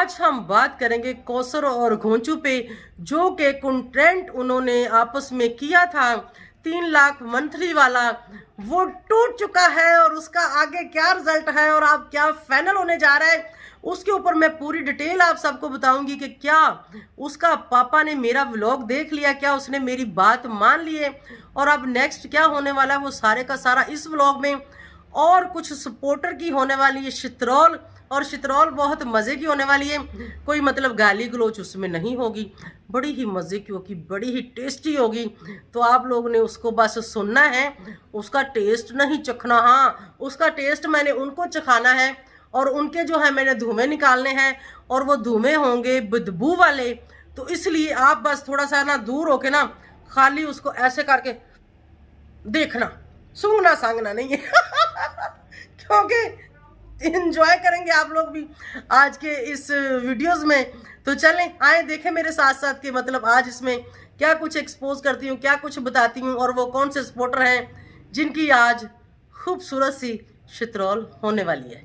आज हम बात करेंगे कौसर और घोंचू पे, जो के कंटेंट उन्होंने आपस में किया था 3 लाख मंथली वाला, वो टूट चुका है और उसका आगे क्या रिजल्ट है और आप क्या फाइनल होने जा रहा है उसके ऊपर मैं पूरी डिटेल आप सबको बताऊंगी कि क्या उसका पापा ने मेरा व्लॉग देख लिया, क्या उसने मेरी बात मान ली है और अब नेक्स्ट क्या होने वाला है वो सारे का सारा इस व्लॉग में। और कुछ सपोर्टर की होने वाली है शितरौल, और शितरौल बहुत मज़े की होने वाली है, कोई मतलब गाली गलोच उसमें नहीं होगी, बड़ी ही मज़े की होगी, बड़ी ही टेस्टी होगी। तो आप लोगों ने उसको बस सुनना है, उसका टेस्ट नहीं चखना। हाँ, उसका टेस्ट मैंने उनको चखाना है और उनके जो है मैंने धुएं निकालने हैं और वो धुएं होंगे बदबू वाले। तो इसलिए आप बस थोड़ा सा ना दूर होके ना खाली उसको ऐसे करके देखना, सूंघना सांगना नहीं है क्योंकि इंजॉय करेंगे आप लोग भी आज के इस वीडियोस में। तो चलें आए देखें मेरे साथ साथ कि मतलब आज इसमें क्या कुछ एक्सपोज करती हूँ, क्या कुछ बताती हूँ और वो कौन से सपोर्टर हैं जिनकी आज खूबसूरत सी शितरौल होने वाली है।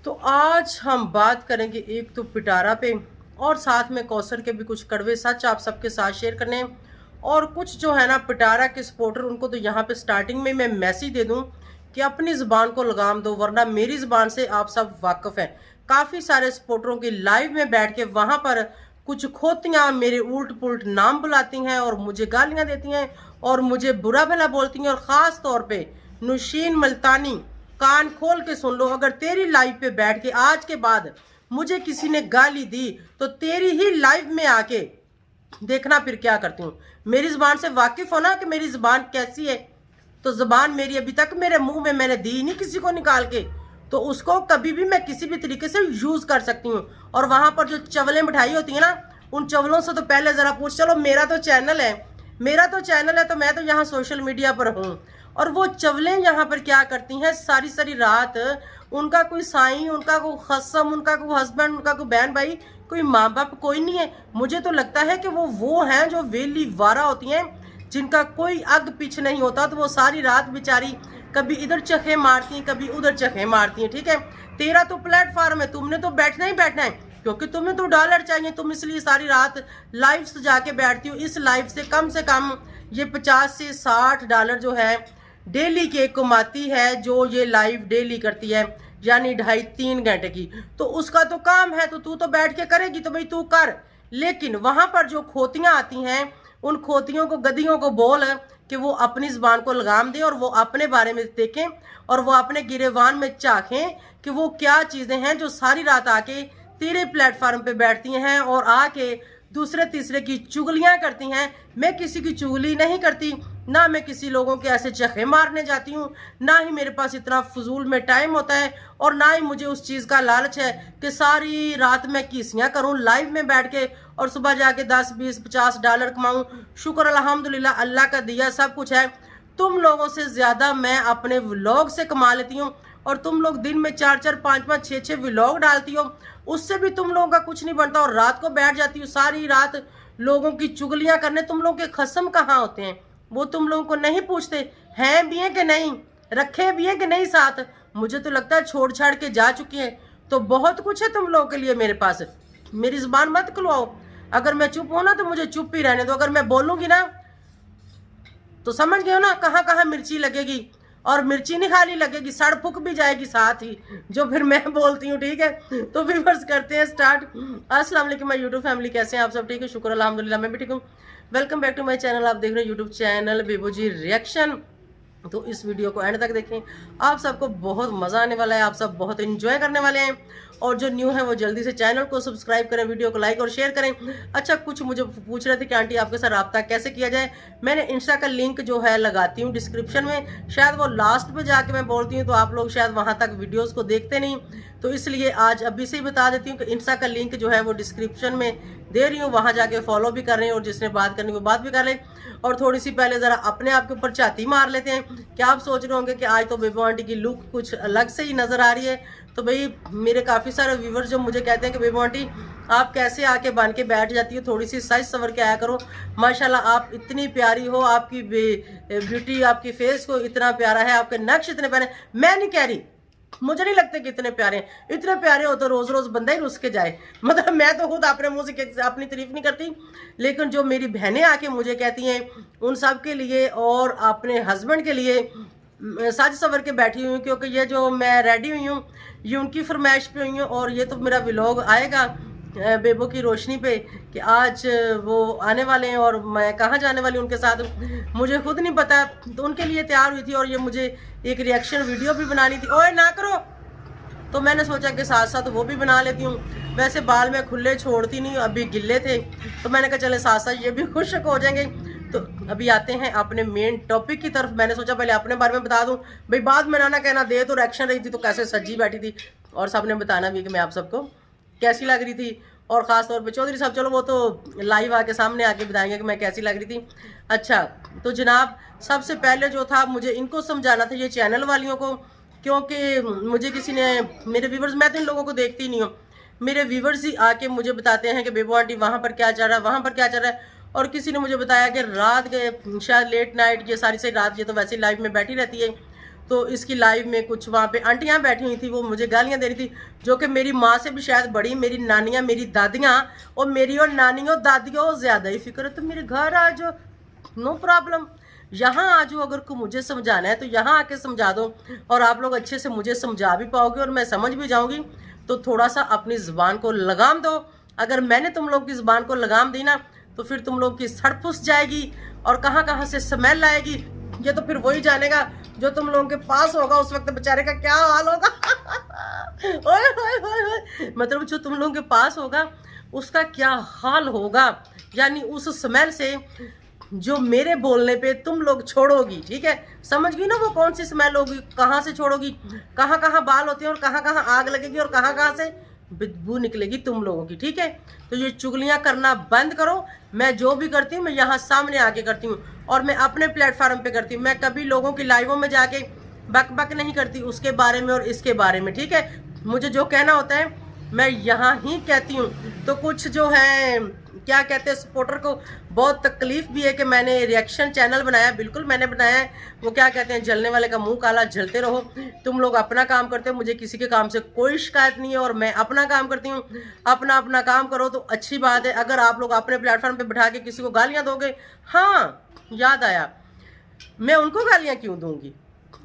तो आज हम बात करेंगे एक तो पिटारा पे और साथ में कौसर के भी कुछ कड़वे सच आप सबके साथ शेयर करने हैं। और कुछ जो है ना पिटारा के सपोर्टर, उनको तो यहाँ पे स्टार्टिंग में मैं मैसेज दे दूँ कि अपनी ज़ुबान को लगाम दो, वरना मेरी ज़ुबान से आप सब वाकिफ़ हैं। काफ़ी सारे सपोर्टरों की लाइव में बैठ के वहाँ पर कुछ खोतियाँ मेरे उल्ट पुल्ट नाम बुलाती हैं और मुझे गालियाँ देती हैं और मुझे बुरा भला बोलती हैं। और ख़ास तौर पे नुशीन मल्तानी, कान खोल के सुन लो, अगर तेरी लाइव पे बैठ के आज के बाद मुझे किसी ने गाली दी तो तेरी ही लाइव में आके देखना फिर क्या करती हूँ। मेरी ज़ुबान से वाकिफ़ हो ना कि मेरी ज़ुबान कैसी है। तो ज़ुबान मेरी अभी तक मेरे मुंह में मैंने दी नहीं किसी को निकाल के, तो उसको कभी भी मैं किसी भी तरीके से यूज़ कर सकती हूँ। और वहाँ पर जो चवलें मिठाई होती हैं ना, उन चवलों से तो पहले ज़रा पूछ, चलो मेरा तो चैनल है, तो मैं तो यहाँ सोशल मीडिया पर हूँ। और वो चवलें यहाँ पर क्या करती हैं, सारी सारी रात उनका कोई साईं, उनका कोई खसम, उनका कोई हस्बैंड, उनका कोई बहन भाई, कोई माँ बाप कोई नहीं है। मुझे तो लगता है कि वो हैं जो वेली वारा होती हैं, जिनका कोई अग पीछ नहीं होता। तो वो सारी रात बेचारी कभी इधर चखे मारती हैं, कभी उधर चखे मारती हैं। ठीक है, तेरा तो प्लेटफॉर्म है, तुमने तो बैठना ही बैठना है क्योंकि तुम्हें तो डॉलर चाहिए, तुम इसलिए सारी रात लाइव सजा के बैठती हो। इस लाइव से कम ये 50 से 60 डॉलर जो है डेली के कमाती है, जो ये लाइव डेली करती है, यानी 2.5-3 घंटे की। तो उसका तो काम है, तो तू तो बैठ के करेगी, तो भाई तू कर। लेकिन वहां पर जो खोतियां आती हैं, उन खोतियों को, गदियों को बोल कि वो अपनी ज़ुबान को लगाम दें और वो अपने बारे में देखें और वो अपने गिरेवान में चाखें कि वो क्या चीज़ें हैं जो सारी रात आके तेरे प्लेटफार्म पे बैठती हैं और आके दूसरे तीसरे की चुगलियां करती हैं। मैं किसी की चुगली नहीं करती, ना मैं किसी लोगों के ऐसे चखे मारने जाती हूँ, ना ही मेरे पास इतना फजूल में टाइम होता है और ना ही मुझे उस चीज़ का लालच है कि सारी रात मैं किसियाँ करूँ लाइव में बैठ के और सुबह जाके 10, 20, 50 डॉलर कमाऊँ। शुक्र अल्हम्दुलिल्लाह, अल्लाह का दिया सब कुछ है। तुम लोगों से ज़्यादा मैं अपने व्लॉग से कमा लेती हूँ और तुम लोग दिन में 4-4, 5-5, 6-6 व्लॉग डालती हो, उससे भी तुम लोगों का कुछ नहीं बनता। और रात को बैठ जाती हो सारी रात लोगों की चुगलियां करने। तुम लोगों के खसम कहाँ होते हैं, वो तुम लोगों को नहीं पूछते हैं भी हैं कि नहीं, रखे भी हैं कि नहीं साथ। मुझे तो लगता है छोड़ छाड़ के जा चुकी हैं। तो बहुत कुछ है तुम लोगों के लिए मेरे पास, मेरी ज़ुबान मत खुलवाओ। अगर मैं चुप हूँ ना तो मुझे चुप ही रहने दो, अगर मैं बोलूँगी ना तो समझ गए हो ना कहाँ कहाँ मिर्ची लगेगी। और मिर्ची नहीं खाली लगेगी, सड़ फूक भी जाएगी साथ ही, जो फिर मैं बोलती हूँ। ठीक है, तो व्यूअर्स करते हैं स्टार्ट। अस्सलाम वालेकुम माय यूट्यूब फैमिली, कैसे हैं आप सब? ठीक है, शुक्र अल्हम्दुलिल्लाह, मैं भी ठीक हूँ। Welcome back to my channel. आप देख रहे हैं यूट्यूब चैनल बेबूजी रिएक्शन। तो इस वीडियो को एंड तक देखें, आप सबको बहुत मज़ा आने वाला है, आप सब बहुत एंजॉय करने वाले हैं। और जो न्यू है वो जल्दी से चैनल को सब्सक्राइब करें, वीडियो को लाइक और शेयर करें। अच्छा, कुछ मुझे पूछ रहे थे कि आंटी आपके साथ रब्ता कैसे किया जाए। मैंने इंस्टा का लिंक जो है लगाती हूँ डिस्क्रिप्शन में, शायद वो लास्ट पे जाके मैं बोलती हूँ तो आप लोग शायद वहाँ तक वीडियोज़ को देखते नहीं, तो इसलिए आज अभी से ही बता देती हूँ कि इंस्टा का लिंक जो है वो डिस्क्रिप्शन में दे रही हूँ, वहाँ जाके फॉलो भी कर रहे हैं और जिसने बात करनी वो बात भी कर ले। और थोड़ी सी पहले ज़रा अपने आप के ऊपर छाती मार लेते हैं। क्या आप सोच रहे होंगे कि आज तो बेबो आंटी की लुक कुछ अलग से ही नज़र आ रही है। तो भाई मेरे काफ़ी सारे व्यूवर्स जो मुझे कहते हैं कि बेबो आंटी आप कैसे आके बन के बैठ जाती हो, थोड़ी सी साइज सवर के आया करो। माशाल्लाह आप इतनी प्यारी हो, आपकी ब्यूटी, आपकी फेस को इतना प्यारा है, आपके नक्श इतने प्यारे। मैं नहीं कह रही, मुझे नहीं लगते कि इतने प्यारे हैं। इतने प्यारे हो तो रोज रोज बंदा ही रुस के जाए। मतलब मैं तो खुद अपने मुंह से अपनी तारीफ नहीं करती, लेकिन जो मेरी बहनें आके मुझे कहती हैं उन सब के लिए और अपने हस्बैंड के लिए साज सवर के बैठी हुई हूँ, क्योंकि ये जो मैं रेडी हुई हूँ ये उनकी फरमाइश पे हुई हूँ। और ये तो मेरा व्लॉग आएगा बेबो की रोशनी पे कि आज वो आने वाले हैं और मैं कहाँ जाने वाली हूँ उनके साथ, मुझे खुद नहीं पता। तो उनके लिए तैयार हुई थी और ये मुझे एक रिएक्शन वीडियो भी बनानी थी। ओए ना करो, तो मैंने सोचा कि साथ साथ वो भी बना लेती हूँ। वैसे बाल मैं खुले छोड़ती नहीं, अभी गिल्ले थे तो मैंने कहा चले साथ साथ ये भी खुशक हो जाएंगे। तो अभी आते हैं अपने मेन टॉपिक की तरफ। मैंने सोचा पहले अपने बारे में बता दूं, भाई बाद में ना कहना दे तो रिएक्शन रही थी तो कैसे सजी बैठी थी, और सबने बताना भी कि मैं आप सबको कैसी लग रही थी। और ख़ास तौर पे चौधरी साहब, चलो वो तो लाइव आके सामने आके बताएंगे कि मैं कैसी लग रही थी। अच्छा तो जनाब, सबसे पहले जो था मुझे इनको समझाना था, ये चैनल वालियों को, क्योंकि मुझे किसी ने, मेरे व्यूवर्स, मैं तो इन लोगों को देखती नहीं हूँ, मेरे व्यूवर्स ही आके मुझे बताते हैं कि बेबो आंटी वहाँ पर क्या चल रहा है, वहाँ पर क्या चल रहा है। और किसी ने मुझे बताया कि रात के शायद लेट नाइट, ये सारी से रात, ये तो वैसे ही लाइव में बैठी रहती है, तो इसकी लाइव में कुछ वहाँ पे आंटियाँ बैठी हुई थी, वो मुझे गालियाँ दे रही थी, जो कि मेरी माँ से भी शायद बड़ी, मेरी नानियाँ, मेरी दादियाँ, और मेरी और नानियों दादियों ज़्यादा ही फिक्र है। तो मेरे घर आ जाओ, नो प्रॉब्लम, यहाँ आ जाओ। अगर को मुझे समझाना है तो यहाँ आके समझा दो, और आप लोग अच्छे से मुझे समझा भी पाओगे और मैं समझ भी जाऊँगी। तो थोड़ा सा अपनी ज़ुबान को लगाम दो। अगर मैंने तुम लोग की ज़ुबान को लगाम दी ना तो फिर तुम लोग की सड़ फुस जाएगी और कहाँ कहाँ से स्मेल आएगी, ये तो फिर वही जानेगा जो तुम लोगों के पास होगा। उस वक्त बेचारे का क्या हाल होगा। ओए ओए ओए ओए, मतलब जो तुम लोगों के पास होगा उसका क्या हाल होगा, यानी उस स्मेल से जो मेरे बोलने पे तुम लोग छोड़ोगी। ठीक है, समझ गई ना वो कौन सी स्मेल होगी, कहाँ से छोड़ोगी, कहाँ कहाँ बाल होते हैं और कहाँ कहाँ आग लगेगी और कहाँ कहाँ से बदबू निकलेगी तुम लोगों की। ठीक है, तो ये चुगलियाँ करना बंद करो। मैं जो भी करती हूँ मैं यहाँ सामने आके करती हूँ और मैं अपने प्लेटफार्म पे करती हूँ। मैं कभी लोगों की लाइवों में जाके बक बक नहीं करती उसके बारे में और इसके बारे में। ठीक है, मुझे जो कहना होता है मैं यहाँ ही कहती हूँ। तो कुछ जो है क्या कहते हैं, सपोर्टर को बहुत तकलीफ भी है कि मैंने रिएक्शन चैनल बनाया। बिल्कुल मैंने बनाया है, वो क्या कहते हैं, जलने वाले का मुंह काला, जलते रहो। तुम लोग अपना काम करते हो, मुझे किसी के काम से कोई शिकायत नहीं है और मैं अपना काम करती हूँ। अपना अपना काम करो तो अच्छी बात है। अगर आप लोग अपने प्लेटफॉर्म पे बिठा के किसी को गालियाँ दोगे, हाँ याद आया, मैं उनको गालियाँ क्यों दूंगी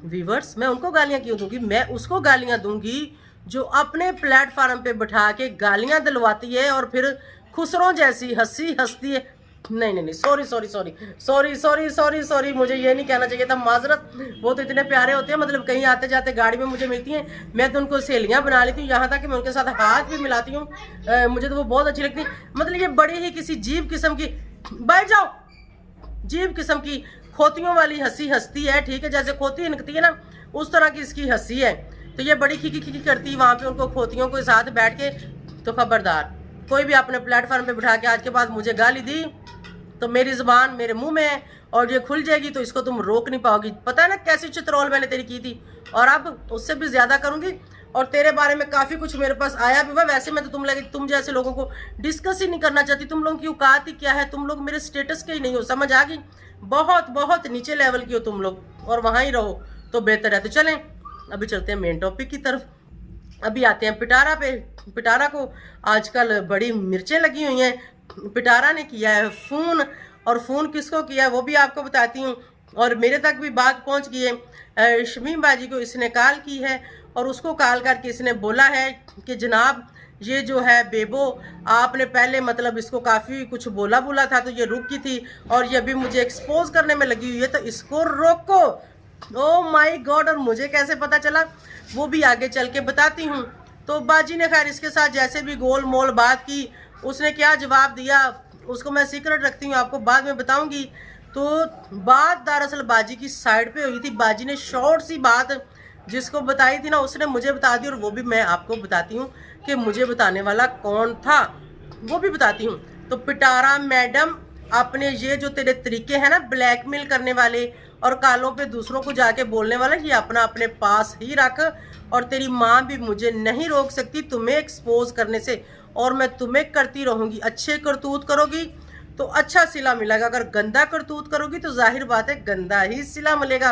व्यूवर्स, मैं उनको गालियाँ क्यों दूंगी, मैं उसको गालियाँ दूंगी जो अपने प्लेटफार्म पे बिठा के गालियाँ दिलवाती है और फिर खुसरों जैसी हंसी हंसती है। नहीं नहीं नहीं, sorry sorry sorry sorry sorry sorry sorry, मुझे ये नहीं कहना चाहिए था, माजरत। वो तो इतने प्यारे होते हैं, मतलब कहीं आते जाते गाड़ी में मुझे मिलती हैं, मैं तो उनको सहेलियाँ बना लेती हूँ, यहाँ तक कि मैं उनके साथ हाथ भी मिलाती हूँ। मुझे तो वो बहुत अच्छी लगती है। मतलब ये बड़ी ही किसी जीव किस्म की, बैठ जाओ, जीव किस्म की खोतियों वाली हंसी हंसती है। ठीक है, जैसे खोती हिनकती है ना, उस तरह की इसकी हंसी है। तो ये बड़ी खिकी खिकी करती है वहाँ पे उनको खोतियों के साथ बैठ के। तो खबरदार, कोई भी अपने प्लेटफॉर्म पे बिठा के आज के बाद मुझे गाली दी तो मेरी ज़ुबान मेरे मुंह में है और ये खुल जाएगी तो इसको तुम रोक नहीं पाओगी। पता है ना कैसी चित्रोल मैंने तेरी की थी, और अब उससे भी ज़्यादा करूँगी। और तेरे बारे में काफ़ी कुछ मेरे पास आया भी हुआ। वैसे मैं तो तुम जैसे लोगों को डिस्कस ही नहीं करना चाहती। तुम लोगों की औकात ही क्या है, तुम लोग मेरे स्टेटस के ही नहीं हो, समझ आ गई। बहुत बहुत नीचे लेवल की हो तुम लोग, और वहाँ ही रहो तो बेहतर है। तो चलें अभी चलते हैं मेन टॉपिक की तरफ। अभी आते हैं पिटारा पे। पिटारा को आजकल बड़ी मिर्चें लगी हुई हैं। पिटारा ने किया है फ़ोन, और फ़ोन किसको किया है वो भी आपको बताती हूँ। और मेरे तक भी बात पहुँच गई है। शमीम बाजी को इसने कॉल की है और उसको कॉल करके इसने बोला है कि जनाब ये जो है बेबो, आपने पहले मतलब इसको काफ़ी कुछ बोला था तो ये रुक गई थी और ये अभी मुझे एक्सपोज करने में लगी हुई है, तो इसको रोको। ओह माय गॉड, और मुझे कैसे पता चला वो भी आगे चल के बताती हूँ। तो बाजी ने खैर इसके साथ जैसे भी गोल मोल बात की, उसने क्या जवाब दिया उसको मैं सीक्रेट रखती हूँ, आपको बाद में बताऊँगी। तो बात दरअसल बाजी की साइड पे हुई थी। बाजी ने शॉर्ट सी बात जिसको बताई थी ना, उसने मुझे बता दी, और वो भी मैं आपको बताती हूँ कि मुझे बताने वाला कौन था, वो भी बताती हूँ। तो पिटारा मैडम, अपने ये जो तेरे तरीके हैं ना ब्लैकमेल करने वाले और कालों पे दूसरों को जाके बोलने वाला, ये अपना अपने पास ही रख। और तेरी माँ भी मुझे नहीं रोक सकती तुम्हें एक्सपोज करने से, और मैं तुम्हें करती रहूँगी। अच्छे करतूत करोगी तो अच्छा सिला मिलेगा, अगर गंदा करतूत करोगी तो जाहिर बात है गंदा ही सिला मिलेगा।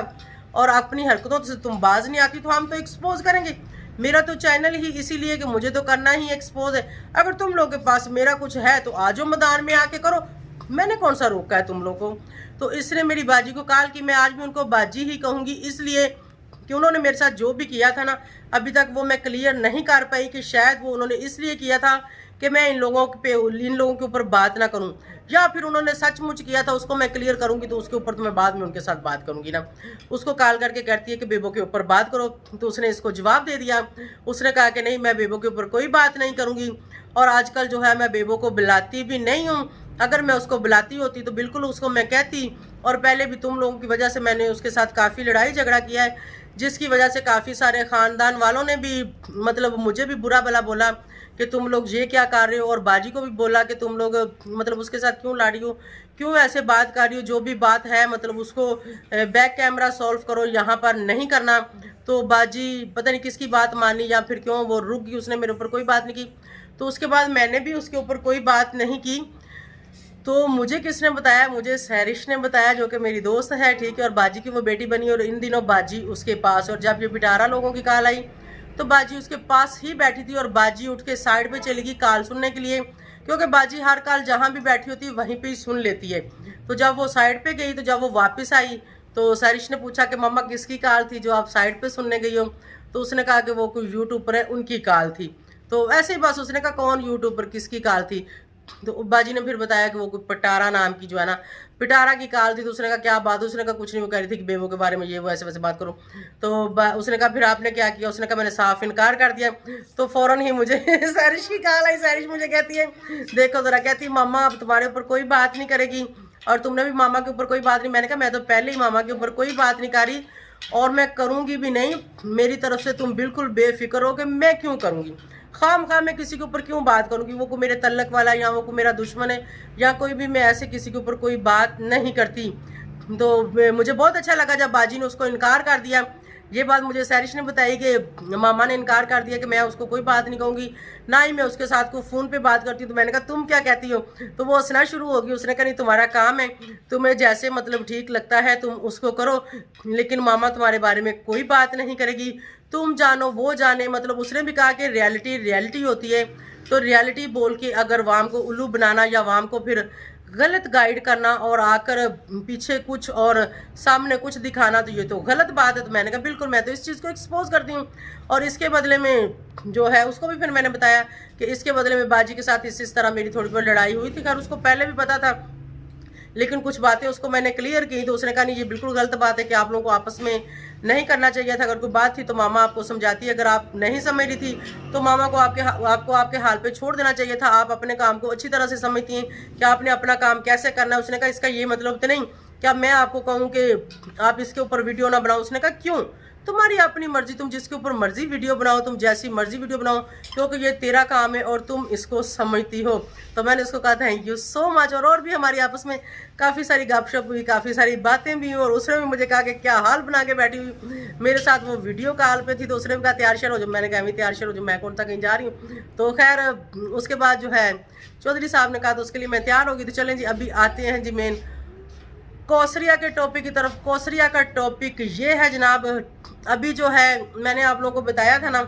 और अपनी हरकतों से तुम बाज नहीं आती तो हम तो एक्सपोज करेंगे। मेरा तो चैनल ही इसीलिए कि मुझे तो करना ही एक्सपोज है। अगर तुम लोग के पास मेरा कुछ है तो आ जाओ मैदान में आके करो, मैंने कौन सा रोका है तुम लोग को। तो इसने मेरी बाजी को कहा कि मैं आज भी उनको बाजी ही कहूँगी, इसलिए कि उन्होंने मेरे साथ जो भी किया था ना अभी तक वो मैं क्लियर नहीं कर पाई कि शायद वो उन्होंने इसलिए किया था कि मैं इन लोगों के ऊपर बात ना करूं, या फिर उन्होंने सचमुच किया था उसको मैं क्लियर करूंगी तो उसके ऊपर तो मैं बाद में उनके साथ बात करूंगी ना। उसको कॉल करके कहती है कि बेबो के ऊपर बात करो, तो उसने इसको जवाब दे दिया। उसने कहा कि नहीं, मैं बेबो के ऊपर कोई बात नहीं करूंगी, और आजकल जो है मैं बेबो को बुलाती भी नहीं हूँ। अगर मैं उसको बुलाती होती तो बिल्कुल उसको मैं कहती, और पहले भी तुम लोगों की वजह से मैंने उसके साथ काफ़ी लड़ाई झगड़ा किया है, जिसकी वजह से काफ़ी सारे ख़ानदान वालों ने भी मतलब मुझे भी बुरा भला बोला कि तुम लोग ये क्या कर रहे हो, और बाजी को भी बोला कि तुम लोग मतलब उसके साथ क्यों लड़ी हो, क्यों ऐसे बात कर रही हो, जो भी बात है मतलब उसको बैक कैमरा सॉल्व करो, यहाँ पर नहीं करना। तो बाजी पता नहीं किसकी बात मानी या फिर क्यों वो रुक गई, उसने मेरे ऊपर कोई बात नहीं की। तो उसके बाद मैंने भी उसके ऊपर कोई बात नहीं की। तो मुझे किसने बताया, मुझे सहरिश ने बताया जो कि मेरी दोस्त है, ठीक है, और बाजी की वो बेटी बनी, और इन दिनों बाजी उसके पास, और जब ये पिटारा लोगों की कॉल आई तो बाजी उसके पास ही बैठी थी, और बाजी उठ के साइड पे चली गई कॉल सुनने के लिए, क्योंकि बाजी हर कॉल जहाँ भी बैठी होती है वहीं पे ही सुन लेती है। तो जब वो साइड पे गई तो जब वो वापस आई तो सहरिश ने पूछा कि मम्मा किसकी कॉल थी जो आप साइड पे सुनने गई हो। तो उसने कहा कि वो कोई यूट्यूबर है उनकी कॉल थी। तो ऐसे ही बस उसने कहा कौन यूट्यूबर किसकी कॉल थी। तो बाजी ने फिर बताया कि वो कोई पिटारा नाम की जो है ना पिटारा की कॉल थी। तो उसने कहा क्या बात, उसने कहा कुछ नहीं, वो कह रही थी कि बेबो के बारे में ये वो ऐसे वैसे बात करो। तो उसने कहा फिर आपने क्या किया, उसने कहा मैंने साफ इनकार कर दिया। तो फौरन ही मुझे सहरिश की कॉल आई। सहरिश मुझे कहती है देखो जरा, कहती मामा अब तुम्हारे ऊपर कोई बात नहीं करेगी और तुमने भी मामा के ऊपर कोई बात नहीं। मैंने कहा मैं तो पहले ही मामा के ऊपर कोई बात नहीं कर रही और मैं करूँगी भी नहीं, मेरी तरफ से तुम बिल्कुल बेफिक्र हो कि मैं क्यों करूँगी, खाम मैं किसी के ऊपर क्यों बात करूँगी, वो को मेरे तल्लक वाला या वो को मेरा दुश्मन है या कोई भी, मैं ऐसे किसी के ऊपर कोई बात नहीं करती। तो मुझे बहुत अच्छा लगा जब बाजी ने उसको इनकार कर दिया। ये बात मुझे सहरिश ने बताई कि मामा ने इनकार कर दिया कि मैं उसको कोई बात नहीं कहूँगी, ना ही मैं उसके साथ को फ़ोन पे बात करती हूँ। तो मैंने कहा तुम क्या कहती हो, तो वो हंसना शुरू होगी। उसने कहा नहीं तुम्हारा काम है, तुम्हें जैसे मतलब ठीक लगता है तुम उसको करो, लेकिन मामा तुम्हारे बारे में कोई बात नहीं करेगी, तुम जानो वो जाने। मतलब उसने भी कहा कि रियलिटी होती है, तो रियलिटी बोल के अगर वाम को उल्लू बनाना या वाम को फिर गलत गाइड करना और आकर पीछे कुछ और सामने कुछ दिखाना, तो ये तो गलत बात है। तो मैंने कहा बिल्कुल मैं तो इस चीज़ को एक्सपोज करती हूँ, और इसके बदले में जो है उसको भी फिर मैंने बताया कि इसके बदले में बाजी के साथ इस तरह मेरी थोड़ी बहुत लड़ाई हुई थी। खैर उसको पहले भी पता था, लेकिन कुछ बातें उसको मैंने क्लियर की। तो उसने कहा नहीं ये बिल्कुल गलत बात है कि आप लोगों को आपस में नहीं करना चाहिए था। अगर कोई बात थी तो मामा आपको समझाती, अगर आप नहीं समझ रही थी तो मामा को आपको आपके हाल पे छोड़ देना चाहिए था। आप अपने काम को अच्छी तरह से समझती हैं कि आपने अपना काम कैसे करना है। उसने कहा इसका ये मतलब तो नहीं क्या मैं आपको कहूँ कि आप इसके ऊपर वीडियो ना बनाओ। उसने कहा क्यों, तुम्हारी अपनी मर्जी, तुम जिसके ऊपर मर्जी वीडियो बनाओ, तुम जैसी मर्जी वीडियो बनाओ, क्योंकि ये तेरा काम है और तुम इसको समझती हो। तो मैंने उसको कहा थैंक यू सो मच। और भी हमारी आपस में काफ़ी सारी गपशप हुई, काफ़ी सारी बातें भी हुई, और उसने भी मुझे कहा कि क्या हाल बना के बैठी हुई मेरे साथ। वो वीडियो कॉल पे थी तो उसने भी कहा तैयार शेयर हो जाओ। मैंने कहा मैं तैयार शेयर हो जाओ, मैं कौन सा कहीं जा रही हूँ। तो खैर उसके बाद जो है चौधरी साहब ने कहा तो उसके लिए मैं तैयार होगी। तो चलें जी अभी आते हैं जी मेन कौसरिया के टॉपिक की तरफ। कौसरिया का टॉपिक ये है जनाब, अभी जो है मैंने आप लोगों को बताया था ना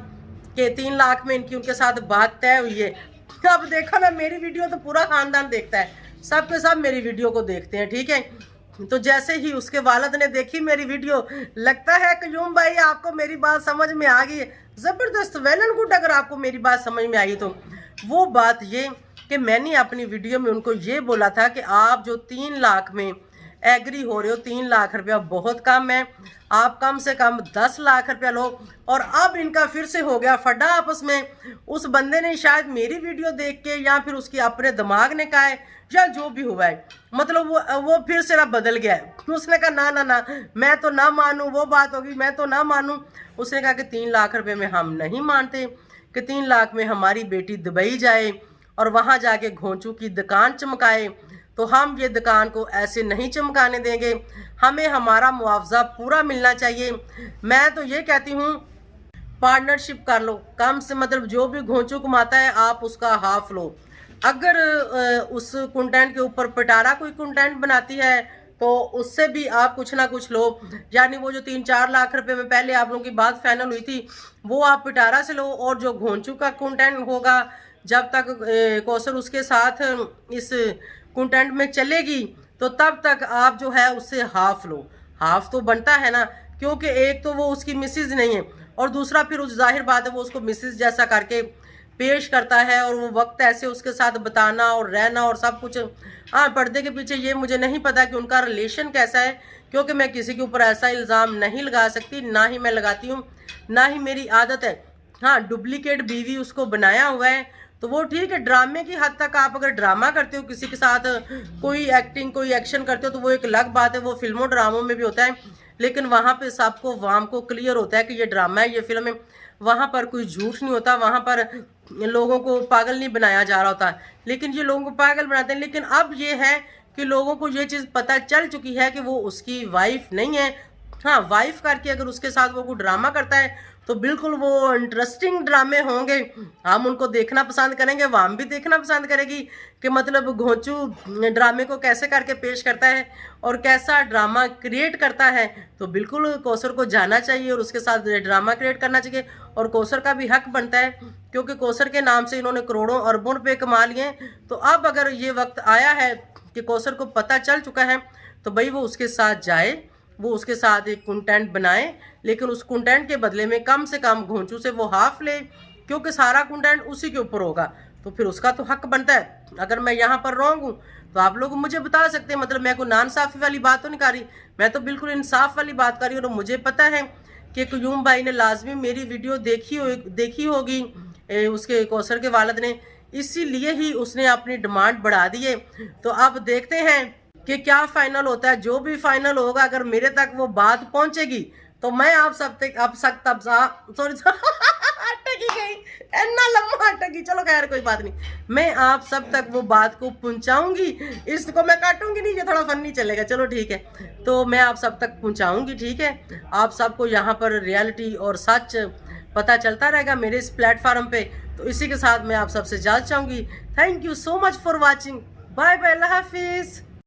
कि 3 लाख में इनकी उनके साथ बात तय हुई है। अब देखा ना मेरी वीडियो तो पूरा खानदान देखता है, सब के सब मेरी वीडियो को देखते हैं, ठीक है। तो जैसे ही उसके वालिद ने देखी मेरी वीडियो, लगता है क्यूम भाई आपको मेरी बात समझ में आ गई है, ज़बरदस्त वेल एंड गुड। अगर आपको मेरी बात समझ में आई तो वो बात ये कि मैंने अपनी वीडियो में उनको ये बोला था कि आप जो 3 लाख में एग्री हो रहे हो, 3 लाख रुपया बहुत कम है, आप कम से कम 10 लाख रुपया लो। और अब इनका फिर से हो गया फड्डा आपस में। उस बंदे ने शायद मेरी वीडियो देख के या फिर उसके अपने दिमाग ने कहा है या जो भी हुआ है, मतलब वो फिर से बदल गया है। उसने कहा ना ना ना मैं तो ना मानूं, वो बात होगी मैं तो ना मानूं। उसने कहा कि 3 लाख रुपये में हम नहीं मानते कि 3 लाख में हमारी बेटी दुबई जाए और वहाँ जाके घोंचू की दुकान चमकाए, तो हम ये दुकान को ऐसे नहीं चमकाने देंगे, हमें हमारा मुआवजा पूरा मिलना चाहिए। मैं तो ये कहती हूँ पार्टनरशिप कर लो, कम से मतलब जो भी घोंचू कमाता है आप उसका हाफ लो। अगर उस कंटेंट के ऊपर पिटारा कोई कंटेंट बनाती है तो उससे भी आप कुछ ना कुछ लो, यानी वो जो 3-4 लाख रुपए में पहले आप लोगों की बात फाइनल हुई थी वो आप पिटारा से लो, और जो घोंचू का कंटेंट होगा जब तक कौसर उसके साथ इस कंटेंट में चलेगी तो तब तक आप जो है उससे हाफ लो। हाफ तो बनता है ना, क्योंकि एक तो वो उसकी मिसेज नहीं है और दूसरा फिर उस जाहिर बात है वो उसको मिसेज जैसा करके पेश करता है, और वो वक्त ऐसे उसके साथ बताना और रहना और सब कुछ। हाँ, पर्दे के पीछे ये मुझे नहीं पता कि उनका रिलेशन कैसा है, क्योंकि मैं किसी के ऊपर ऐसा इल्ज़ाम नहीं लगा सकती, ना ही मैं लगाती हूँ, ना ही मेरी आदत है। हाँ, डुप्लीकेट बीवी उसको बनाया हुआ है तो वो ठीक है, ड्रामे की हद तक आप अगर ड्रामा करते हो किसी के साथ, कोई एक्टिंग कोई एक्शन करते हो तो वो एक अलग बात है, वो फिल्मों ड्रामों में भी होता है, लेकिन वहाँ पे सबको वाम को क्लियर होता है कि ये ड्रामा है, ये फिल्म है। वहाँ पर कोई झूठ नहीं होता, वहाँ पर लोगों को पागल नहीं बनाया जा रहा होता, लेकिन ये लोगों को पागल बनाते हैं। लेकिन अब ये है कि लोगों को ये चीज़ पता चल चुकी है कि वो उसकी वाइफ नहीं है। हाँ, वाइफ करके अगर उसके साथ वो कोई ड्रामा करता है तो बिल्कुल वो इंटरेस्टिंग ड्रामे होंगे, हम उनको देखना पसंद करेंगे, वाम भी देखना पसंद करेगी कि मतलब घोंचू ड्रामे को कैसे करके पेश करता है और कैसा ड्रामा क्रिएट करता है। तो बिल्कुल कौसर को जाना चाहिए और उसके साथ ड्रामा क्रिएट करना चाहिए, और कौसर का भी हक बनता है क्योंकि कौसर के नाम से इन्होंने करोड़ों अरबों रुपये कमा लिए। तो अब अगर ये वक्त आया है कि कौसर को पता चल चुका है तो भाई वो उसके साथ जाए, वो उसके साथ एक कंटेंट बनाए, लेकिन उस कंटेंट के बदले में कम से कम घोंचू से वो हाफ ले, क्योंकि सारा कंटेंट उसी के ऊपर होगा। तो फिर उसका तो हक बनता है। अगर मैं यहाँ पर रॉन्ग हूँ तो आप लोग मुझे बता सकते हैं, मतलब मैं कोई नाइंसाफ़ी वाली बात तो नहीं कर रही, मैं तो बिल्कुल इंसाफ वाली बात कर रही हूँ। और मुझे पता है कि क्यूम भाई ने लाजमी मेरी वीडियो देखी होगी, उसके कौसर के वालिद ने, इसीलिए ही उसने अपनी डिमांड बढ़ा दी है। तो अब देखते हैं कि क्या फाइनल होता है। जो भी फाइनल होगा, अगर मेरे तक वो बात पहुंचेगी तो मैं आप सब तक अब सक तब सॉरी अटकी गई, इतना लम्बा अटकी, चलो खैर कोई बात नहीं, मैं आप सब तक वो बात को पहुंचाऊंगी। इसको मैं काटूंगी नहीं, ये थोड़ा फनी चलेगा, चलो ठीक है। तो मैं आप सब तक पहुंचाऊंगी, ठीक है। आप सबको यहाँ पर रियलिटी और सच पता चलता रहेगा मेरे इस प्लेटफॉर्म पे। तो इसी के साथ मैं आप सबसे इजाज़त चाहूँगी। Thank you so much for watching. Bye bye, अल्लाह हाफिज़।